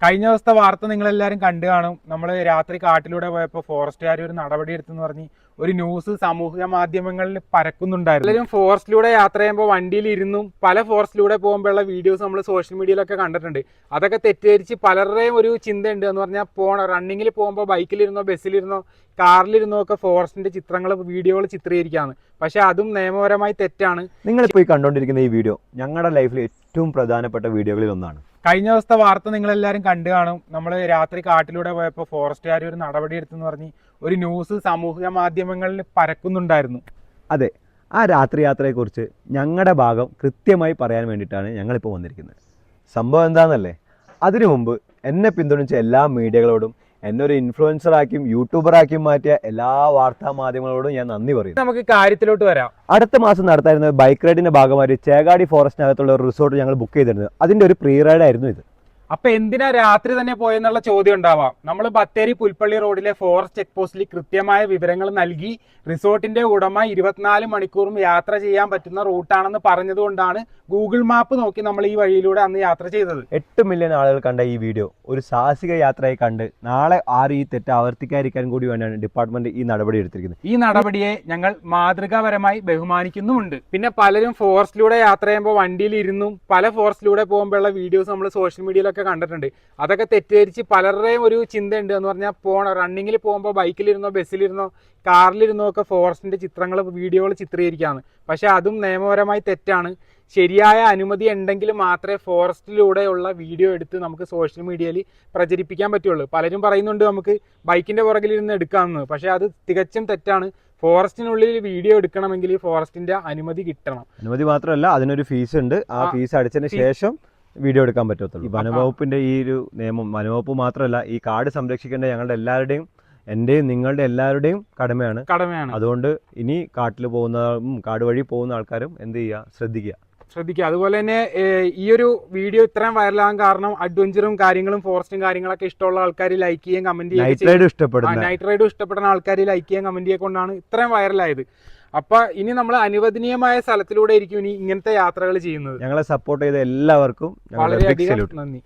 കഴിഞ്ഞ ദിവസത്തെ വാർത്ത നിങ്ങളെല്ലാവരും കണ്ടു കാണും. നമ്മൾ രാത്രി കാട്ടിലൂടെ പോയപ്പോൾ ഫോറസ്റ്റുകാർ ഒരു നടപടി എടുത്തെന്ന് പറഞ്ഞ് ഒരു ന്യൂസ് സാമൂഹിക മാധ്യമങ്ങളിൽ പരക്കുന്നുണ്ടായിരുന്നു. എല്ലാവരും ഫോറസ്റ്റിലൂടെ യാത്ര ചെയ്യുമ്പോൾ വണ്ടിയിൽ ഇരുന്നും പല ഫോറസ്റ്റിലൂടെ പോകുമ്പോഴുള്ള വീഡിയോസ് നമ്മൾ സോഷ്യൽ മീഡിയയിലൊക്കെ കണ്ടിട്ടുണ്ട്. അതൊക്കെ തെറ്റിദ്ധരിച്ച് പലരുടെയും ഒരു ചിന്തയുണ്ട് എന്ന് പറഞ്ഞാൽ റണ്ണിങ്ങിൽ പോകുമ്പോൾ ബൈക്കിലിരുന്നോ ബസ്സിലിരുന്നോ കാറിലിരുന്നോ ഒക്കെ ഫോറസ്റ്റിന്റെ ചിത്രങ്ങൾ വീഡിയോകൾ ചിത്രീകരിക്കാണ്. പക്ഷെ അതും നിയമപരമായി തെറ്റാണ്. നിങ്ങളിപ്പോൾ കണ്ടുകൊണ്ടിരിക്കുന്ന ഈ വീഡിയോ ഞങ്ങളുടെ ലൈഫിൽ ഏറ്റവും പ്രധാനപ്പെട്ട വീഡിയോകളിൽ ഒന്നാണ്. കഴിഞ്ഞ ദിവസത്തെ വാർത്ത നിങ്ങളെല്ലാവരും കണ്ടു കാണും. നമ്മൾ രാത്രി കാട്ടിലൂടെ പോയപ്പോൾ ഫോറസ്റ്റുകാർ ഒരു നടപടി എടുത്തെന്ന് പറഞ്ഞ് ഒരു ന്യൂസ് സാമൂഹിക മാധ്യമങ്ങളിൽ പരക്കുന്നുണ്ടായിരുന്നു. അതെ, ആ രാത്രി യാത്രയെക്കുറിച്ച് ഞങ്ങളുടെ ഭാഗം കൃത്യമായി പറയാൻ വേണ്ടിയിട്ടാണ് ഞങ്ങളിപ്പോൾ വന്നിരിക്കുന്നത്. സംഭവം എന്താണെന്നല്ലേ? അതിനു മുമ്പ് എന്നെ പിന്തുണച്ച എല്ലാ മീഡിയകളോടും എന്നെ ഒരു ഇൻഫ്ലുവൻസറാക്കിയും യൂട്യൂബറാക്കിയും മാറ്റിയ എല്ലാ വാർത്താ മാധ്യമങ്ങളോടും ഞാൻ നന്ദി പറയുന്നു. നമുക്ക് കാര്യത്തിലോട്ട് വരാം. അടുത്ത മാസം നടത്തായിരുന്ന ബൈക്ക് റൈഡിന്റെ ഭാഗമായി ചേകാടി ഫോറസ്റ്റിനകത്തുള്ള ഒരു റിസോർട്ട് ഞങ്ങൾ ബുക്ക് ചെയ്തിരുന്നത്. അതിന്റെ ഒരു പ്രീ റൈഡ് ആയിരുന്നു ഇത്. അപ്പൊ എന്തിനാ രാത്രി തന്നെ പോയെന്നുള്ള ചോദ്യം ഉണ്ടാവാം. നമ്മൾ ബത്തേരി പുൽപ്പള്ളി റോഡിലെ ഫോറസ്റ്റ് ചെക്ക് പോസ്റ്റിൽ കൃത്യമായ വിവരങ്ങൾ നൽകി റിസോർട്ടിന്റെ ഉടമ 24 മണിക്കൂറും യാത്ര ചെയ്യാൻ പറ്റുന്ന റൂട്ടാണെന്ന് പറഞ്ഞതുകൊണ്ടാണ് ഗൂഗിൾ മാപ്പ് നോക്കി നമ്മൾ ഈ വഴിയിലൂടെ അന്ന് യാത്ര ചെയ്തത്. 8 മില്യൺ ആളുകൾ കണ്ട ഈ വീഡിയോ ഒരു സാഹസിക യാത്രയായി കണ്ട് നാളെ ആരും ഈ തെറ്റ് ആവർത്തിക്കാതിരിക്കാൻ കൂടി വേണ്ടിയാണ് ഡിപ്പാർട്ട്മെന്റ് ഈ നടപടി എടുത്തിരിക്കുന്നത്. ഈ നടപടിയെ ഞങ്ങൾ മാതൃകാപരമായി ബഹുമാനിക്കുന്നുമുണ്ട്. പിന്നെ പലരും ഫോറസ്റ്റിലൂടെ യാത്ര ചെയ്യുമ്പോൾ വണ്ടിയിൽ ഇരുന്നും പല ഫോറസ്റ്റിലൂടെ പോകുമ്പോഴുള്ള വീഡിയോസ് നമ്മൾ സോഷ്യൽ മീഡിയയിലൊക്കെ കണ്ടിട്ടുണ്ട്. അതൊക്കെ തെറ്റിദ്ധരിച്ച് പലരുടെയും ഒരു ചിന്തയുണ്ട് എന്ന് പറഞ്ഞാൽ റണ്ണിങ്ങിൽ പോകുമ്പോൾ ബൈക്കിലിരുന്നോ ബസ്സിലിരുന്നോ കാറിലിരുന്നോ ഒക്കെ ഫോറസ്റ്റിന്റെ ചിത്രങ്ങൾ വീഡിയോകൾ ചിത്രീകരിക്കാണ്. പക്ഷെ അതും നിയമപരമായി തെറ്റാണ്. ശരിയായ അനുമതി ഉണ്ടെങ്കിൽ മാത്രമേ ഫോറസ്റ്റിലൂടെയുള്ള വീഡിയോ എടുത്ത് നമുക്ക് സോഷ്യൽ മീഡിയയിൽ പ്രചരിപ്പിക്കാൻ പറ്റുള്ളൂ. പലരും പറയുന്നുണ്ട് നമുക്ക് ബൈക്കിന്റെ പുറകിലിരുന്ന് എടുക്കാമെന്ന്. പക്ഷെ അത് തികച്ചും തെറ്റാണ്. ഫോറസ്റ്റിനുള്ളിൽ വീഡിയോ എടുക്കണമെങ്കിൽ ഫോറസ്റ്റിന്റെ അനുമതി കിട്ടണം. അനുമതി മാത്രമല്ല, അതിനൊരു ഫീസ് ഉണ്ട്. ആ ഫീസ് അടച്ചതിന് ശേഷം വീഡിയോ എടുക്കാൻ പറ്റത്തുള്ളൂ. ഈ വനവകുപ്പിന്റെ ഈ ഒരു നിയമം വനവകുപ്പ് മാത്രമല്ല, ഈ കാട് സംരക്ഷിക്കേണ്ട ഞങ്ങളുടെ എല്ലാവരുടെയും, എന്റെയും നിങ്ങളുടെ എല്ലാവരുടെയും കടമയാണ്. അതുകൊണ്ട് ഇനി കാട്ടിൽ പോകുന്ന കാട് വഴി പോകുന്ന ആൾക്കാരും എന്ത് ചെയ്യുക, ശ്രദ്ധിക്കുക. അതുപോലെ തന്നെ ഈ ഒരു വീഡിയോ ഇത്രയും വൈറലാകാൻ കാരണം അഡ്വഞ്ചറും കാര്യങ്ങളും ഫോറസ്റ്റും കാര്യങ്ങളൊക്കെ ഇഷ്ടമുള്ള ആൾക്കാർ ലൈക്ക് ചെയ്യാൻ കമന്റ് ചെയ്യാൻ, നൈറ്റ് റൈഡും ഇഷ്ടപ്പെടുന്ന ആൾക്കാർ ലൈക്ക് ചെയ്യാൻ കമന്റ് ചെയ്തുകൊണ്ടാണ് ഇത്രയും വൈറലായത്. അപ്പൊ ഇനി നമ്മൾ അനുവദനീയമായ സ്ഥലത്തിലൂടെ ആയിരിക്കും ഇനി ഇങ്ങനത്തെ യാത്രകൾ ചെയ്യുന്നത്. ഞങ്ങളെ സപ്പോർട്ട് ചെയ്ത എല്ലാവർക്കും വളരെയധികം നന്ദി.